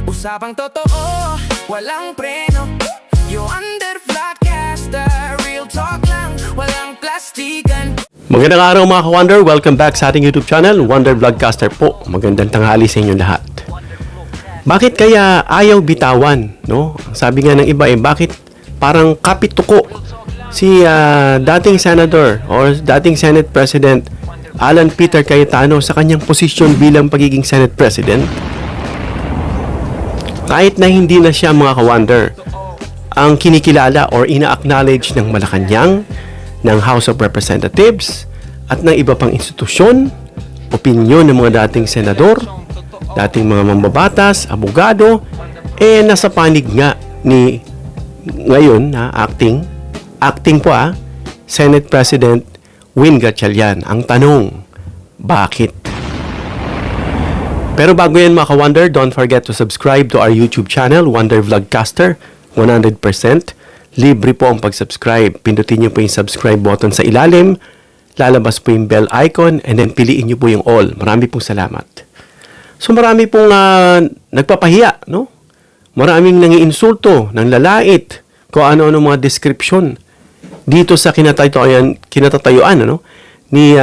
Usapang totoo, walang preno. You under Vlogcaster, real talk lang, walang plastikan. Magandang araw mga ka-Wonder, welcome back sa ating YouTube channel, Wonder Vlogcaster po. Magandang tanghali sa inyo lahat. Bakit kaya ayaw bitawan, no? Sabi nga ng iba bakit parang kapituko si dating Senator or dating Senate President Alan Peter Cayetano sa kanyang posisyon bilang pagiging Senate President? Kahit na hindi na siya mga ka-Wonder ang kinikilala or ina-acknowledge ng Malacanang, ng House of Representatives at ng iba pang institusyon, opinyon ng mga dating senador, dating mga mambabatas, abogado, nasa panig nga ni ngayon na acting po Senate President Win Gatchalian. Ang tanong, bakit? Pero bago yan mga ka-Wonder, don't forget to subscribe to our YouTube channel, Wonder Vlogcaster, 100%. Libre po ang pag-subscribe. Pindutin niyo po yung subscribe button sa ilalim, lalabas po yung bell icon, and then piliin niyo po yung all. Marami pong salamat. So marami pong nagpapahiya, no? Maraming nangiinsulto, nanlalait, kung ano-ano mga description dito sa kinatatayuan ni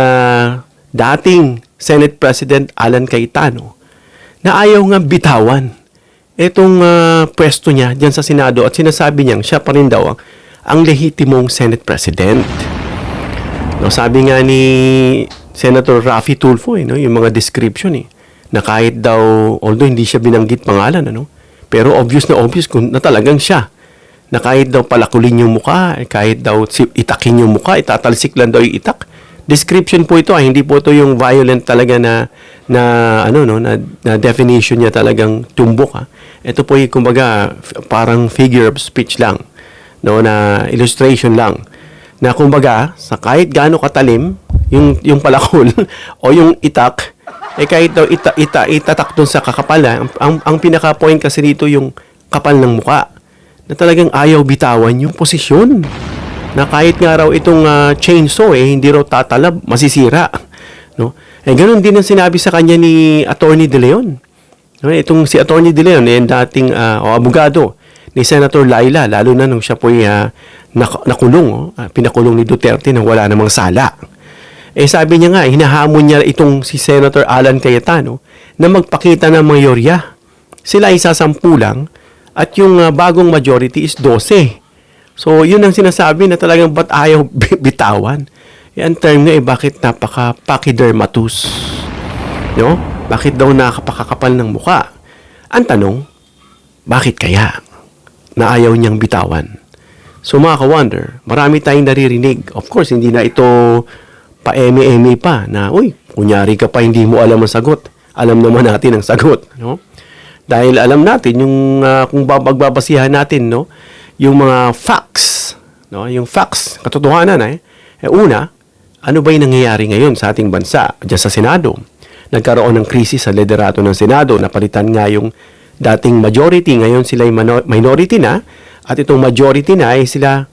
dating Senate President Alan Cayetano na ayaw nga bitawan itong pwesto niya diyan sa Senado at sinasabi niyang siya pa rin daw ang lehitimong Senate President. No, sabi nga ni Senator Raffy Tulfo yung mga description na kahit daw, although hindi siya binanggit pangalan, pero obvious kung na talagang siya, na kahit daw palakulin yung mukha, kahit daw itakin yung mukha, itatalsik lang daw yung itak. Description po ito, hindi po ito yung violent talaga na definition niya talagang tumbok. Ito po yung kumbaga parang figure of speech lang, na illustration lang. Na kumbaga, sa kahit gaano katalim yung palakol o yung itak, kahit daw itatak doon sa kakapal, ang pinaka-point kasi dito yung kapal ng mukha, na talagang ayaw bitawan yung posisyon. Na kahit nga raw itong chainsaw, hindi raw tatalab, masisira. No? Ganun din ang sinabi sa kanya ni Attorney De Leon. No? Itong si Attorney De Leon, dating abogado ni Senator Laila, lalo na nung siya po'y nakulong, pinakulong ni Duterte na wala namang sala. Sabi niya nga, hinahamon niya itong si Senator Alan Cayetano na magpakita ng mayorya. Sila ay 10 lang at yung bagong majority is 12. So, yun ang sinasabi na talagang ba't ayaw bitawan. Ang term nga bakit napaka-pachydermatous? No? Bakit daw nakapakakapal ng muka? Ang tanong, bakit kaya na ayaw niyang bitawan? So, mga ka-Wonder, marami tayong naririnig. Of course, hindi na ito pa-eme-eme pa na, kunyari ka pa hindi mo alam ang sagot. Alam naman natin ang sagot. No? Dahil alam natin, yung kung magbabasihan natin, yung mga facts, yung facts, katotohanan una, ano ba yung nangyayari ngayon sa ating bansa, dyan sa Senado? Nagkaroon ng krisis sa liderato ng Senado, napalitan nga yung dating majority, ngayon sila minority na, at itong majority na ay sila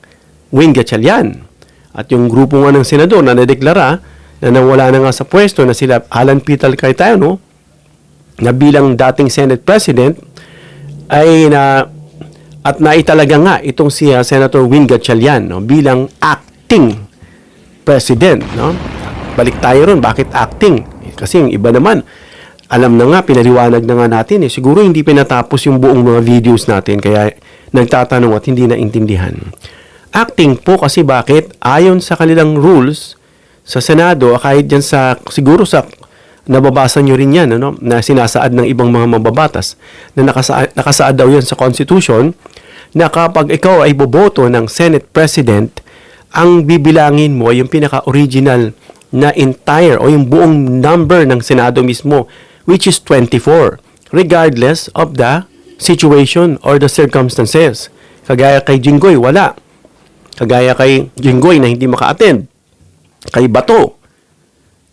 Win Gatchalian. At yung grupo nga ng Senador na nadeklara na nawala na nga sa pwesto na sila Alan Peter Cayetano, na bilang dating Senate President, ay at naitalaga nga itong si Senator Win Gatchalian bilang acting president. Balik tayo ron, bakit acting? Kasi yung iba naman, alam na nga, pinaliwanag na nga natin. Siguro hindi pinatapos yung buong mga videos natin, kaya nagtatanong at hindi naintindihan. Acting po kasi bakit? Ayon sa kanilang rules sa Senado, kahit dyan siguro sa nababasa nyo rin yan, na sinasaad ng ibang mga mababatas, na nakasaad daw yan sa Constitution, na kapag ikaw ay boboto ng Senate President, ang bibilangin mo ay yung pinaka-original na entire o yung buong number ng Senado mismo, which is 24, regardless of the situation or the circumstances. Kagaya kay Jinggoy, wala. Kagaya kay Jinggoy na hindi maka-attend. Kay Bato,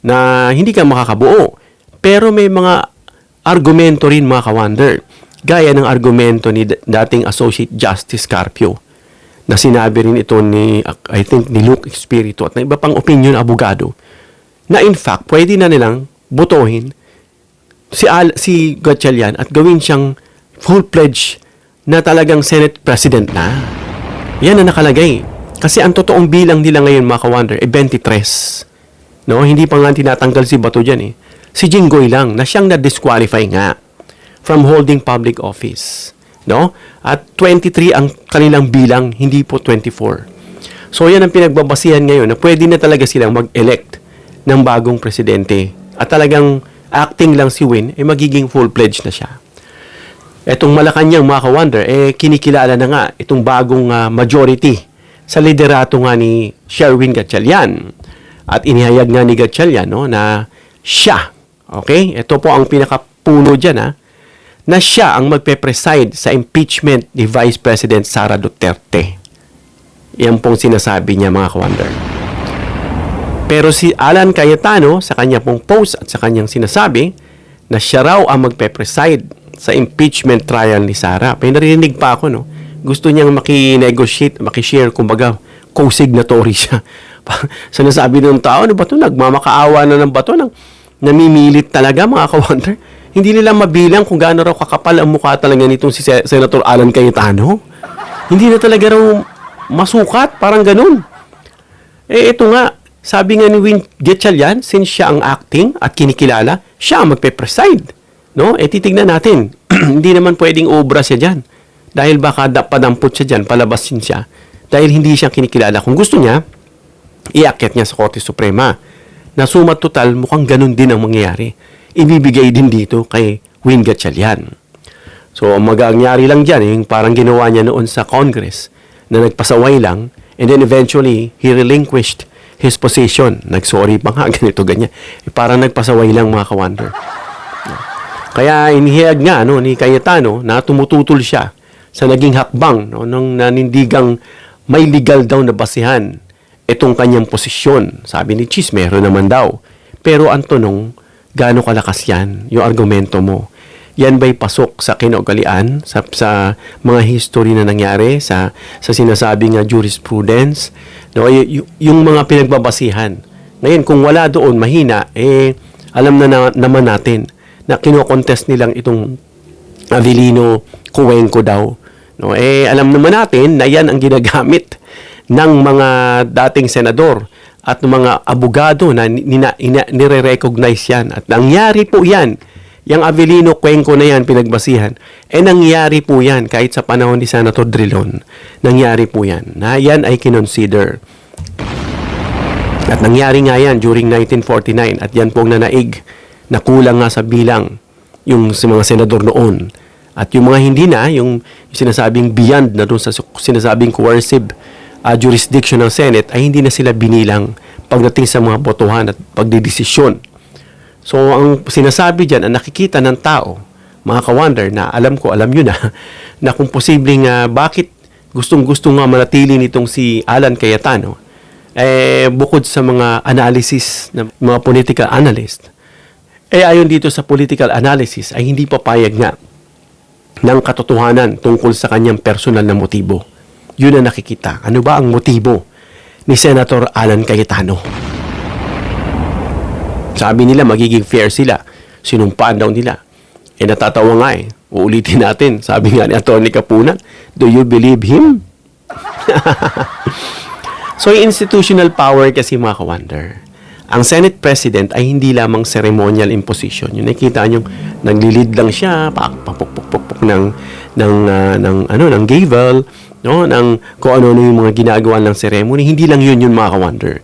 na hindi ka makakabuo. Pero may mga argumento rin mga ka-Wonder. Gaya ng argumento ni dating Associate Justice Carpio na sinabi rin ito ni Luke Espiritu at na iba pang opinion abogado na in fact pwede na nilang botohin si Gatchalian at gawin siyang full pledge na talagang Senate President na. Yan ang nakalagay. Kasi ang totoong bilang nila ngayon, mga ka-wonder, 23. No? Hindi pa nga tinatanggal si Bato dyan eh. Si Jinggoy lang na siyang na-disqualify nga from holding public office. No? At 23 ang kanilang bilang, hindi po 24. So yan ang pinagbabasihan ngayon na pwede na talaga silang mag-elect ng bagong presidente. At talagang acting lang si Win, magiging full-pledged na siya. Etong Malacanang, mga ka-wonder, kinikilala na nga itong bagong majority sa liderato nga ni Sherwin Gatchalian. At inihayag nga ni Gatchalian, no, na siya, okay? Ito po ang pinakapuno dyan, na siya ang magpe-preside sa impeachment ni Vice President Sara Duterte. Yan pong sinasabi niya, mga ka-wonder. Pero si Alan Cayetano, sa kanya pong post at sa kanyang sinasabi, na siya raw ang magpe-preside sa impeachment trial ni Sara. May narinig pa ako, no? Gusto niyang maki-negotiate, maki-share, kumbaga, co-signatory siya. Sinasabi ng tao, ano ba ito? Nagmamakaawa na ng bato, namimilit talaga, mga ka-wonder. Hindi nila mabilang kung gaano raw kakapal ang mukha talaga nitong si Senator Alan Cayetano. Hindi na talaga raw masukat, parang ganun. Ito nga, sabi nga ni Win Gatchalian, since siya ang acting at kinikilala, siya ang magpe-preside. No? Titignan natin. Hindi naman pwedeng obra siya dyan. Dahil baka padampot siya dyan, palabasin siya. Dahil hindi siya kinikilala. Kung gusto niya, iakyat niya sa Korte Suprema. Na suma total, mukhang ganun din ang mangyayari. Ibibigay din dito kay Win Gatchalian. So, mag-aangyari lang dyan, yung parang ginawa niya noon sa Congress, na nagpasaway lang, and then eventually, he relinquished his position. Nag-sorry pa nga, ganito, ganyan. Parang nagpasaway lang, mga ka-wonder. Kaya inihayag nga ni Cayetano na tumututol siya sa naging hakbang ng nanindigang may legal daw na basihan itong kanyang posisyon. Sabi ni Chis, meron naman daw. Pero ang tanong, gaano kalakas yan, yung argumento mo? Yan ba'y pasok sa kinugalian, sa mga history na nangyari, sa sinasabing jurisprudence? No, yung mga pinagbabasihan. Ngayon, kung wala doon, mahina, alam na naman natin na kino-contest nilang itong Avelino Cuenco daw. No, alam naman natin na yan ang ginagamit ng mga dating senador at ng mga abogado na nire-recognize yan. At nangyari po yan, yung Avelino Cuenco na yan, pinagbasihan, nangyari po yan kahit sa panahon ni Senator Drilon. Nangyari po yan, na yan ay kinonsider. At nangyari nga yan during 1949 at yan pong nanaig na kulang nga sa bilang yung sa mga senador noon. At yung mga hindi na, yung sinasabing beyond na doon sa sinasabing coercive jurisdiction ng Senate, ay hindi na sila binilang pagdating sa mga botohan at pagdidesisyon. So, ang sinasabi dyan, ang nakikita ng tao, mga ka-wonder, na alam nyo na kung posibleng bakit gustong-gusto nga manatili nitong si Alan Cayetano, bukod sa mga analysis ng mga political analyst, ayon dito sa political analysis, ay hindi papayag nga ng katotohanan tungkol sa kanyang personal na motibo. Yun ang nakikita. Ano ba ang motibo ni Senator Alan Cayetano? Sabi nila, magiging fair sila. Sinumpaan daw nila. Natatawa nga Uulitin natin. Sabi nga ni Atty. Kapunan, do you believe him? So, yung institutional power kasi, mga ka-wonder, ang Senate President ay hindi lamang ceremonial imposition. Yung nakita nyo, naglilid lang siya, pakpukpukpuk ng gavel, no, ng kung ano yung mga ginagawa ng ceremony. Hindi lang yun mga ka-wonder.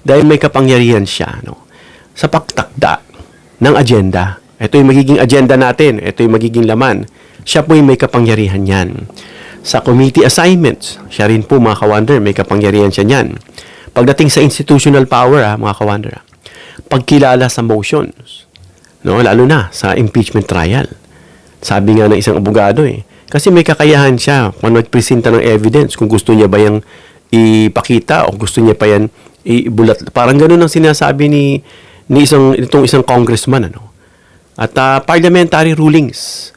Dahil may kapangyarihan siya, no, sa pagtakda ng agenda. Ito yung magiging agenda natin. Ito yung magiging laman. Siya po yung may kapangyarihan yan. Sa committee assignments, siya rin po, mga ka-wonder, may kapangyarihan siya yan. Pagdating sa institutional power, mga ka-wonder, pagkilala sa motions, no, lalo na sa impeachment trial. Sabi nga ng isang abogado, kasi may kakayahan siya kung nagpresenta ng evidence, kung gusto niya ba yung ipakita o gusto niya pa yan ibulat. Parang ganun ang sinasabi itong isang congressman, At parliamentary rulings,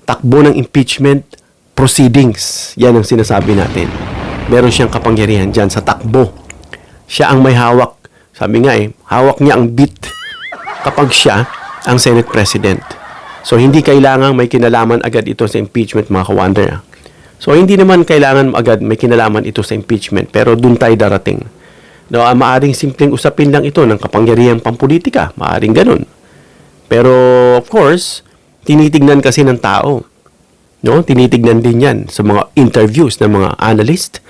takbo ng impeachment proceedings, yan ang sinasabi natin. Meron siyang kapangyarihan dyan sa takbo. Siya ang may hawak. Sabi nga hawak niya ang beat kapag siya ang Senate President. So, hindi kailangan may kinalaman agad ito sa impeachment, mga ka-wonder. So, hindi naman kailangan agad may kinalaman ito sa impeachment, pero dun tayo darating. No, maaring simpleng usapin lang ito ng kapangyarihang pampolitika. Maaring ganun. Pero, of course, tinitignan kasi ng tao. No? Tinitignan din yan sa mga interviews ng mga analyst,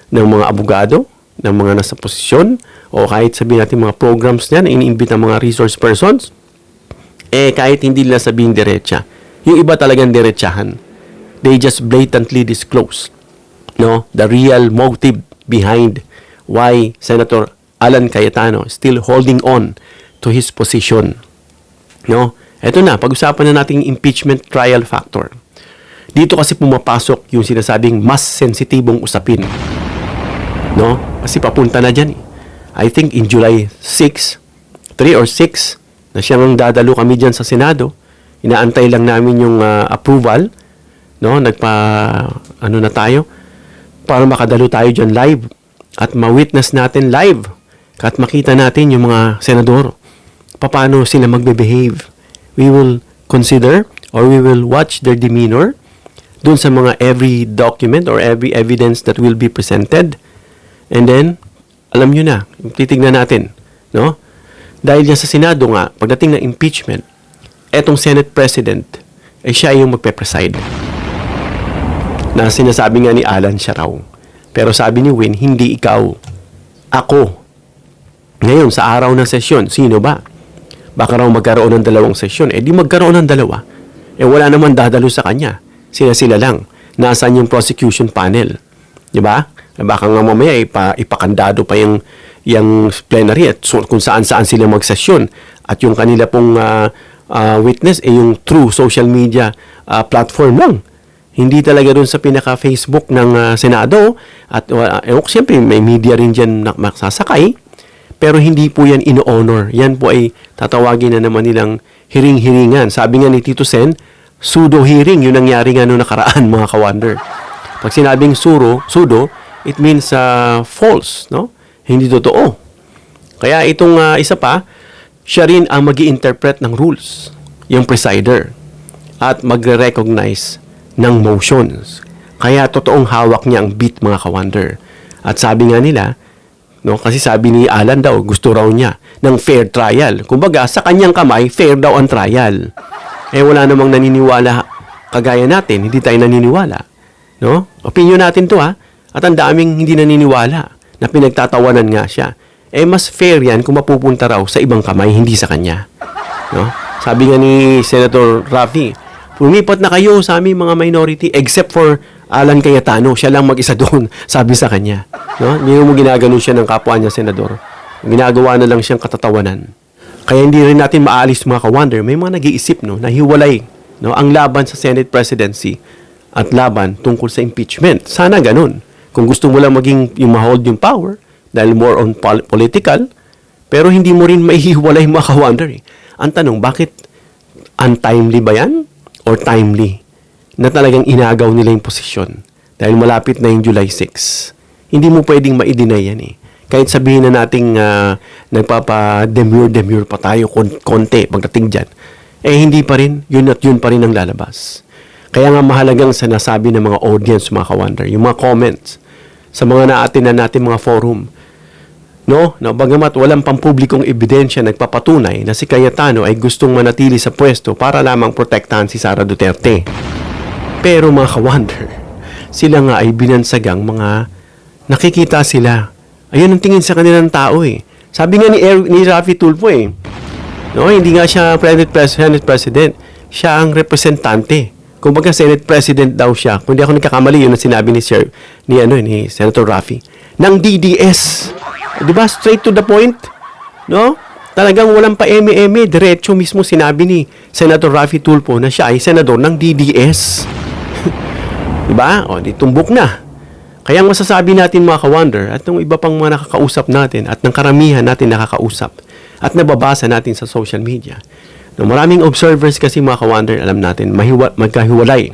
ng mga abogado, ng mga nasa posisyon, o kahit sabihin natin mga programs niyan, iniimbit ng mga resource persons, kahit hindi nila sabihin diretsa. Yung iba talagang diretsahan. They just blatantly disclose, no, the real motive behind why Senator Alan Cayetano is still holding on to his position. No? Ito na, pag-usapan na natin yung impeachment trial factor. Dito kasi pumapasok yung sinasabing mas sensitibong usapin. No? Kasi papunta na dyan. I think in July 6, 3 or 6, na siyang dadalo kami dyan sa Senado. Inaantay lang namin yung approval. No? Ano na tayo? Para makadalo tayo dyan live. At ma-witness natin live at makita natin yung mga senador paano sila magbe-behave. We will consider or we will watch their demeanor dun sa mga every document or every evidence that will be presented. And then, alam nyo na, titignan natin. No? Dahil dyan sa Senado nga, pagdating ng impeachment, etong Senate President, siya yung magpe-preside. Na sinasabi nga ni Alan siya raw. Pero sabi ni Win, hindi ikaw. Ako. Ngayon, sa araw ng sesyon, sino ba? Baka raw magkaroon ng dalawang sesyon. Di magkaroon ng dalawa. Wala naman dadalo sa kanya. Sila lang. Nasaan yung prosecution panel? Di ba? Baka nga mamaya ipakandado pa yung plenary at kung saan-saan sila magsesyon. At yung kanila pong witness, yung true social media platform lang. Hindi talaga doon sa pinaka-Facebook ng Senado. At siyempre, may media rin dyan na magsasakay. Pero hindi po yan in-honor. Yan po ay tatawagin na naman nilang hiring-hiringan. Sabi nga ni Tito Sen, pseudo-hearing. Yun nangyari nga noong nakaraan, mga ka-wonder. Pag sinabing pseudo, it means false. No? Hindi totoo. Kaya itong isa pa, siya rin ang mag-i-interpret ng rules. Yung presider. At magre-recognize ng motions. Kaya totoong hawak niya ang beat, mga ka-wonder. At sabi nga nila, no, kasi sabi ni Alan daw, gusto raw niya ng fair trial. Kumbaga, sa kanyang kamay, fair daw ang trial. Wala namang naniniwala kagaya natin, hindi tayo naniniwala. No? Opinion natin to, ha? At ang daming hindi naniniwala na pinagtatawanan nga siya. Mas fair yan kung mapupunta raw sa ibang kamay, hindi sa kanya. No? Sabi nga ni Senator Rafi, lumipat na kayo sa aming mga minority except for Alan Cayetano. Siya lang mag-isa doon, sabi sa kanya. No? Hindi mo ginaganon siya ng kapwa niya, senador. Ginagawa na lang siyang katatawanan. Kaya hindi rin natin maalis, mga ka-wonder. May mga nag-iisip, no, na hiwalay, no, ang laban sa Senate presidency at laban tungkol sa impeachment. Sana ganun. Kung gusto mo lang maging yung ma-hold yung power, dahil more on political, pero hindi mo rin maihiwalay, mga ka-wonder. Ang tanong, bakit untimely ba yan? Or timely, na talagang inagaw nila yung posisyon dahil malapit na yung July 6. Hindi mo pwedeng ma-deny yan Kahit sabihin na nating nagpapa-demure pa tayo konti pagdating dyan, hindi pa rin, yun at yun pa rin ang lalabas. Kaya nga mahalagang sinasabi ng mga audience, mga ka-wonder, yung mga comments sa mga naatinan natin mga forum, no, bagamat walang pampublikong ebidensya nagpapatunay na si Cayetano ay gustong manatili sa pwesto para lamang protektahan si Sara Duterte. Pero mga ka-wonder, sila nga ay binansagang mga nakikita sila. Ayun ang tingin sa kanilang tao Sabi nga ni Rafi Tulfo no, hindi nga siya Senate President. Siya ang representante. Kumbaga Senate President daw siya. Kung di ako nagkakamali, yun ang sinabi ni Senator Rafi. Ng DDS. Diba? Straight to the point. No? Talagang walang pa eme-eme. Diretso mismo sinabi ni Senator Rafi Tulfo na siya ay senador ng DDS. Diba? Di tumbok na. Kaya ang masasabi natin, mga ka-wonder, at ng iba pang mga nakakausap natin at ng karamihan natin nakakausap at nababasa natin sa social media. No, maraming observers kasi, mga ka-wonder, alam natin, magkahiwalay.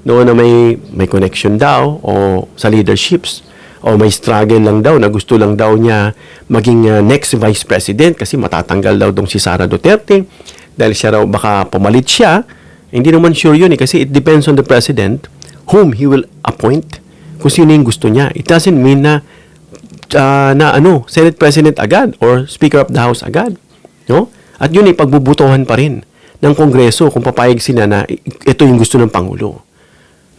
No, na may connection daw o sa leaderships o may struggle lang daw na gusto lang daw niya maging next vice president kasi matatanggal daw dong si Sara Duterte dahil siya raw baka pumalit siya Hindi naman sure yun kasi it depends on the president whom he will appoint, kung sino yung gusto niya. It doesn't mean na Senate President agad or Speaker of the House agad. No? At yun ay pagbubutuhan pa rin ng Kongreso kung papayag sila na ito yung gusto ng Pangulo.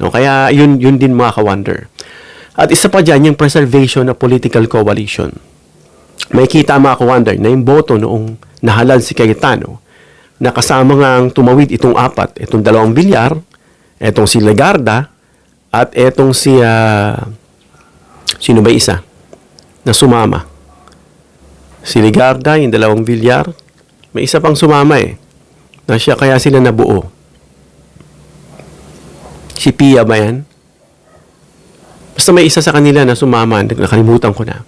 No? Kaya yun din mga ka-wonder. At isa pa dyan, yung preservation of political coalition. May kita mga ka-wonder na yung boto noong nahalal si Cayetano, na kasama nga ang tumawid itong apat, itong 2 Villar, itong si Legarda, at itong si, sino ba isa, na sumama. Si Legarda, yung 2 Villar, may isa pang sumama na siya, kaya sila nabuo. Si Pia ba yan? Basta may isa sa kanila na sumama, nakalimutan ko na.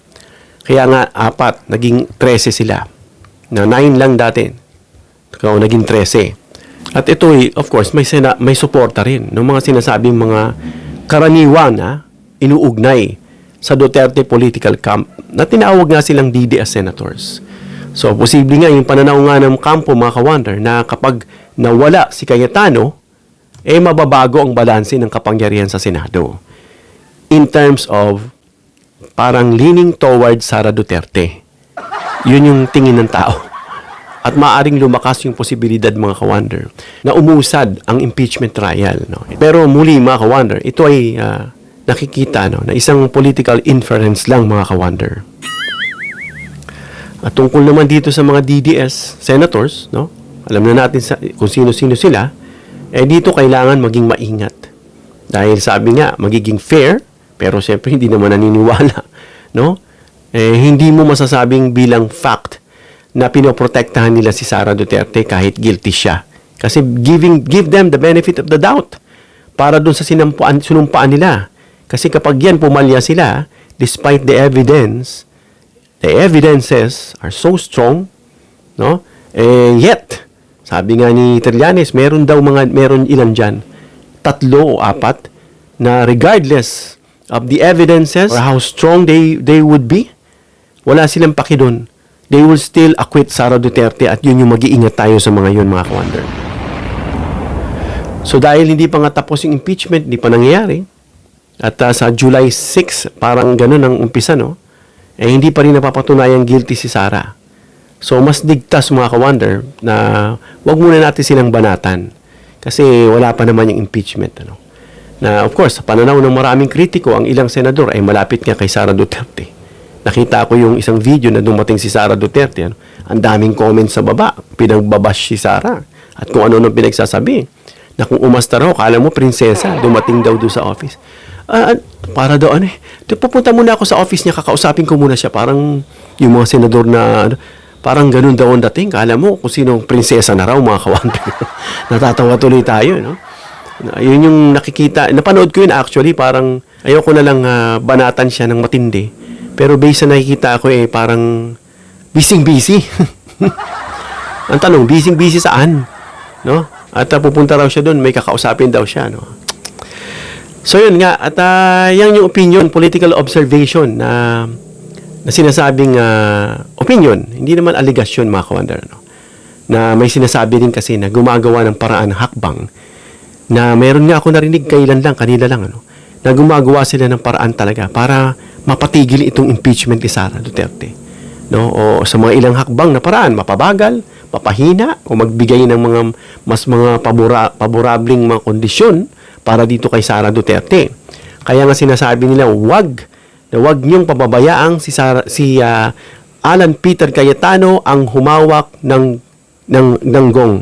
Kaya nga, 4, naging 13 sila. Na 9 lang dati. Kaya naging 13. At ito of course, may suporta rin ng mga sinasabing mga karaniwan na inuugnay sa Duterte political camp na tinawag nga silang DDS senators. So, posible nga yung pananaw nga ng kampo, mga ka-wonder, na kapag nawala si Cayetano, mababago ang balanse ng kapangyarihan sa Senado. In terms of parang leaning towards Sara Duterte. Yun yung tingin ng tao. At maaring lumakas yung posibilidad, mga ka-wonder, na umusad ang impeachment trial. No? Pero muli, mga ka-wonder, ito ay nakikita na isang political inference lang, mga ka-wonder. At tungkol naman dito sa mga DDS senators, no? Alam na natin kung sino-sino sila, dito kailangan maging maingat. Dahil sabi nga, magiging fair, pero siyempre hindi naman naniniwala, no? Hindi mo masasabing bilang fact na pinoprotektahan nila si Sara Duterte kahit guilty siya. Kasi give them the benefit of the doubt para dun sa sinumpaan nila. Kasi kapag yan pumalya sila, despite the evidences are so strong, no? Yet, sabi nga ni Trillanes, meron ilan dyan, 3 o 4, na regardless of the evidences or how strong they would be, wala silang paki doon. They will still acquit Sara Duterte at yun yung mag-iingat tayo sa mga yun, mga ka-wonder. So dahil hindi pa nga tapos yung impeachment, hindi pa nangyayari, at sa July 6, parang ganun ang umpisa, no? Hindi pa rin napapatunayang guilty si Sara. So mas digtas, mga ka-wonder, na wag muna natin silang banatan kasi wala pa naman yung impeachment, ano? Na of course, sa pananaw ng maraming kritiko, ang ilang senador ay malapit nga kay Sara Duterte. Nakita ko yung isang video na dumating si Sara Duterte. Ano? Ang daming comments sa baba. Pinagbabash si Sara. At kung ano nang pinagsasabi. Na kung umasta raw, kala mo prinsesa, dumating daw doon sa office. Para daw pupunta muna ako sa office niya, kakausapin ko muna siya. Parang yung mga senador na, parang ganun daw ang dating. Kala mo kung sinong prinsesa na raw, mga ka-wonder. Natatawa tuloy tayo, no? Yun yung nakikita. Napanood ko yun actually, parang ayoko na lang banatan siya ng matindi. Pero based sa nakikita ko parang busy. Ang tanong, busy saan? No? At pupunta raw siya doon, may kakausapin daw siya, no? So yun nga, at yan yung opinion, political observation na sinasabing opinion, hindi naman aligasyon, mga ka-wonder, no? Na may sinasabi din kasi na gumagawa ng paraan ng hakbang na meron nga ako narinig kanila lang, ano? Na gumagawa sila ng paraan talaga para mapatigil itong impeachment ni Sara Duterte. No? O sa mga ilang hakbang na paraan, mapabagal, mapahina, o magbigay ng mga paborableng mga kondisyon para dito kay Sara Duterte. Kaya nga sinasabi nila, wag niyong pababayaang si Alan Peter Cayetano ang humawak ng gong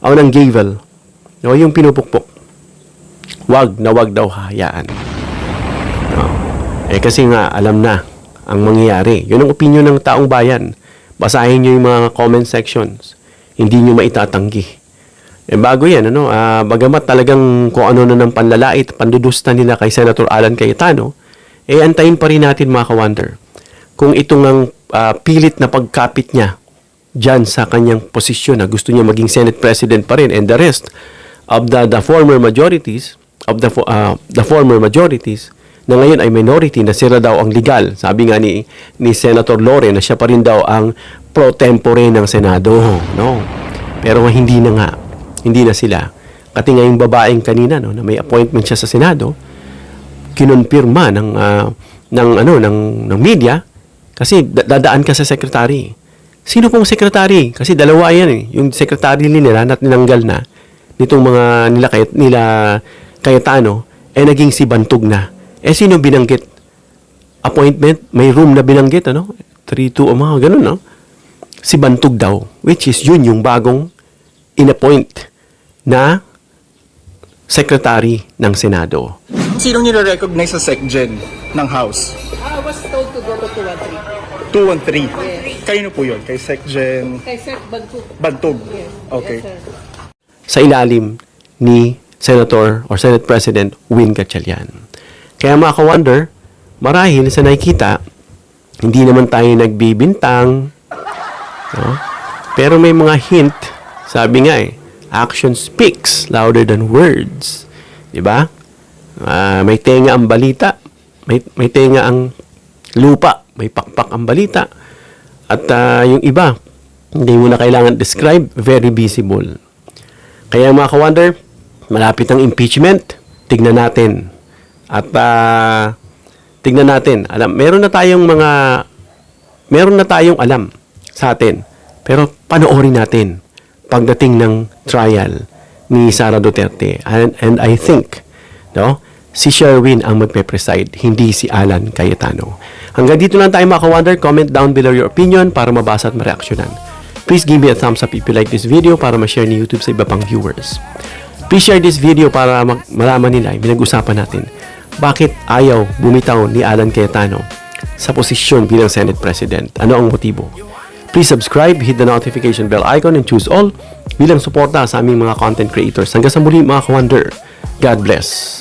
o ng gavel. No, yung pinupukpok. Wag daw hayaan. No. Kasi nga, alam na ang mangyayari. Yun ang opinion ng taong bayan. Basahin nyo yung mga comment sections. Hindi nyo maitatanggi. Bago yan, bagamat talagang kung ano na ng panlalait, pandudusta nila kay Senator Alan Cayetano, antayin pa rin natin, mga ka-wonder, kung itong ang pilit na pagkapit niya dyan sa kanyang posisyon na gusto niya maging Senate President pa rin, and the rest of the former majorities, na ngayon ay minority, na sila daw ang legal. Sabi nga ni Senator Lore na siya pa rin daw ang pro tempore ng Senado. No? Pero hindi na sila. Pati nga yung babaeng kanina, no, na may appointment siya sa Senado, kinonfirma ng media kasi dadaan ka sa secretary. Sino pong secretary? Kasi dalawa yan eh. Yung secretary nila na tinanggal na nitong mga nila Cayetano naging si Bantog na. Sino binanggit? Appointment, may room na binanggit, 3-2 o mga ganun, no? Si Bantog daw, which is yun yung bagong inappoint na secretary ng Senado. Sinong nire-recognize sa SecGen ng House? I was told to go to 213. 213. Yes. Kayo po yun? Kay SecGen Kay Sir Bagtug. Bantog? Yes. Okay. Yes, sir. Sa ilalim ni Senator or Senate President Win Gatchalian. Kaya maka-wonder, marahil sa nakikita, hindi naman tayo nagbibintang, no? Pero may mga hint, sabi nga action speaks louder than words. Diba? May tenga ang balita, may tenga ang lupa, may pakpak ang balita. At yung iba, hindi mo na kailangan describe, very visible. Kaya mga ka-wonder, malapit ang impeachment, tignan natin. At tignan natin. Meron na tayong alam sa atin. Pero panoorin natin pagdating ng trial ni Sara Duterte. And I think, si Sherwin ang magpe-preside, hindi si Alan Cayetano. Hanggang dito lang tayo mga ka-wonder. Comment down below your opinion para mabasa at mareaksyonan. Please give me a thumbs up if you like this video para ma-share ni YouTube sa iba pang viewers. Please share this video para malaman nila, pinag-usapan natin, bakit ayaw bumitaw ni Alan Cayetano sa posisyon bilang Senate President? Ano ang motibo? Please subscribe, hit the notification bell icon, and choose all bilang suporta sa aming mga content creators. Hanggang sa muli mga ka-wonder. God bless.